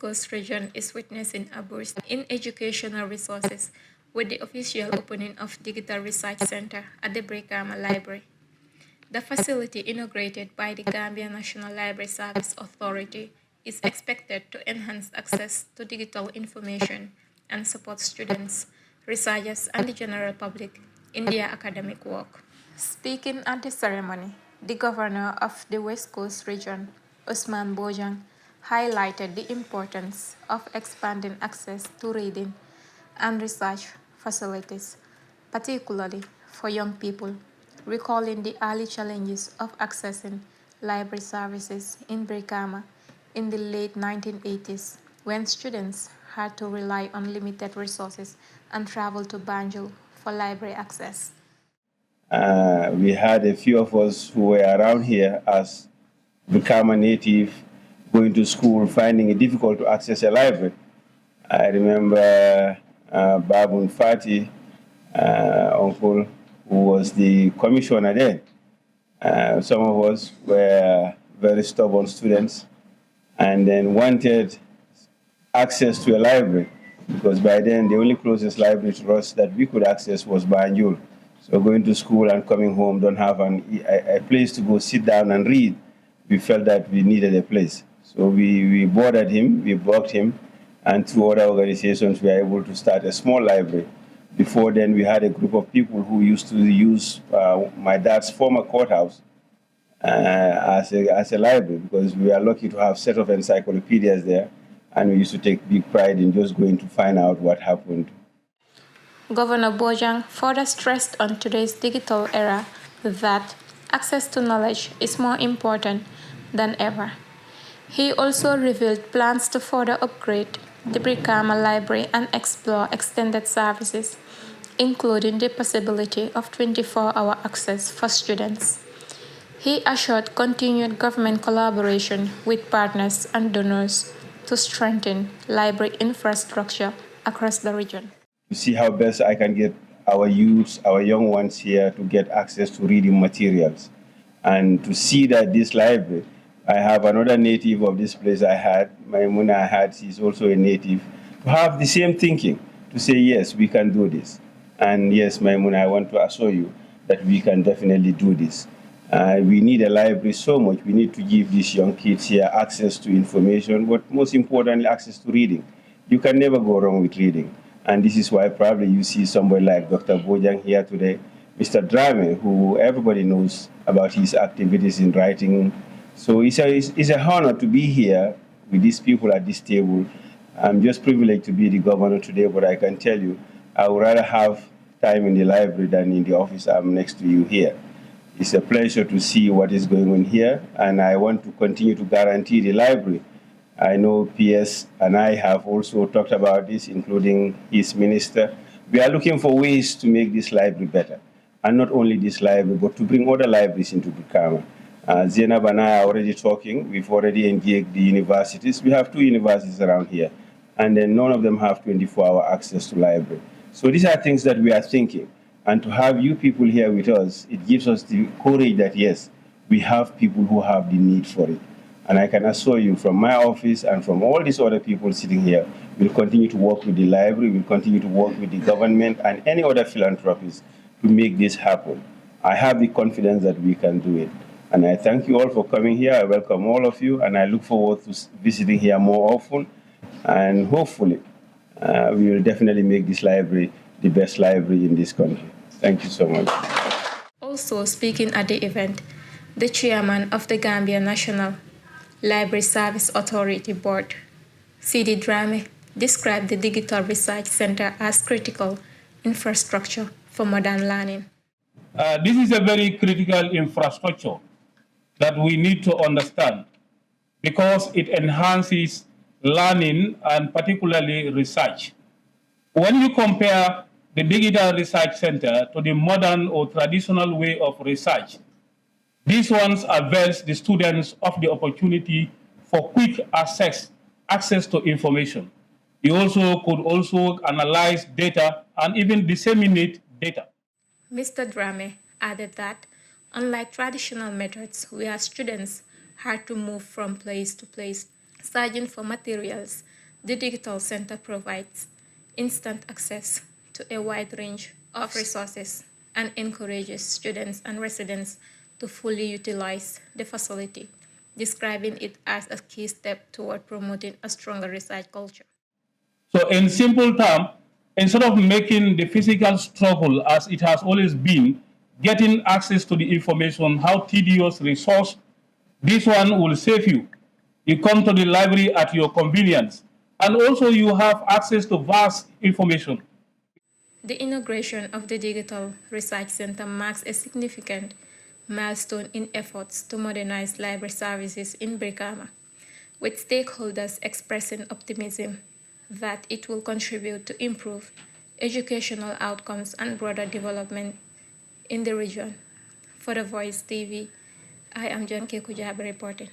Coast region is witnessing a burst in educational resources with the official opening of Digital Research Center at the Brikama Library. The facility, inaugurated by the Gambia National Library Service Authority, is expected to enhance access to digital information and support students, researchers, and the general public in their academic work. Speaking at the ceremony, the governor of the West Coast region, Usman Bojang, highlighted the importance of expanding access to reading and research facilities, particularly for young people, recalling the early challenges of accessing library services in Brikama in the late 1980s, when students had to rely on limited resources and travel to Banjul for library access. We had a few of us who were around here as Brikama native, going to school, finding it difficult to access a library. I remember Babun Fati, uncle, who was the commissioner then. Some of us were very stubborn students and then wanted access to a library, because by then the only closest library to us that we could access was Banjul. So going to school and coming home, don't have a place to go sit down and read. We felt that we needed a place. So we boarded him, we blocked him, and through other organizations, we were able to start a small library. Before then, we had a group of people who used to use my dad's former courthouse as a library, because we are lucky to have a set of encyclopedias there, and we used to take big pride in just going to find out what happened. Governor Bojang further stressed on today's digital era that access to knowledge is more important than ever. He also revealed plans to further upgrade the Brikama Library and explore extended services, including the possibility of 24-hour access for students. He assured continued government collaboration with partners and donors to strengthen library infrastructure across the region. To see how best I can get our youths, our young ones here to get access to reading materials. And to see that this library, I have another native of this place Maimuna she's also a native, to have the same thinking, to say, yes, we can do this. And yes, Maimuna, I want to assure you that we can definitely do this. We need a library so much. We need to give these young kids here access to information, but most importantly, access to reading. You can never go wrong with reading. And this is why probably you see somebody like Dr. Bojang here today, Mr. Drame, who everybody knows about his activities in writing. So it's an honor to be here with these people at this table. I'm just privileged to be the governor today, but I can tell you, I would rather have time in the library than in the office I'm next to you here. It's a pleasure to see what is going on here, and I want to continue to guarantee the library. I know PS and I have also talked about this, including his minister. We are looking for ways to make this library better. And not only this library, but to bring other libraries into Brikama. Zainab and I are already talking. We've already engaged the universities. We have 2 universities around here, and then none of them have 24-hour access to library. So these are things that we are thinking. And to have you people here with us, it gives us the courage that, yes, we have people who have the need for it. And I can assure you from my office and from all these other people sitting here, we'll continue to work with the library, we'll continue to work with the government and any other philanthropists to make this happen. I have the confidence that we can do it. And I thank you all for coming here. I welcome all of you, and I look forward to visiting here more often. And hopefully, we will definitely make this library the best library in this country. Thank you so much. Also speaking at the event, the chairman of the Gambia National Library Service Authority Board, CD Drame, described the Digital Research Center as critical infrastructure for modern learning. This is a very critical infrastructure that we need to understand, because it enhances learning and particularly research. When you compare the Digital Research Center to the modern or traditional way of research, these ones avails the students of the opportunity for quick access to information. You also could analyze data and even disseminate data. Mr. Drame added that, unlike traditional methods where students had to move from place to place, searching for materials The Digital Center provides instant access to a wide range of resources and encourages students and residents to fully utilize the facility, describing it as a key step toward promoting a stronger research culture. So in simple terms, instead of making the physical struggle as it has always been, getting access to the information, how tedious resource, this one will save you. You come to the library at your convenience. And also you have access to vast information. The inauguration of the Digital Research Center marks a significant milestone in efforts to modernize library services in Brikama, with stakeholders expressing optimism that it will contribute to improve educational outcomes and broader development in the region. For The Voice TV, I am Janke Kujabe reporting.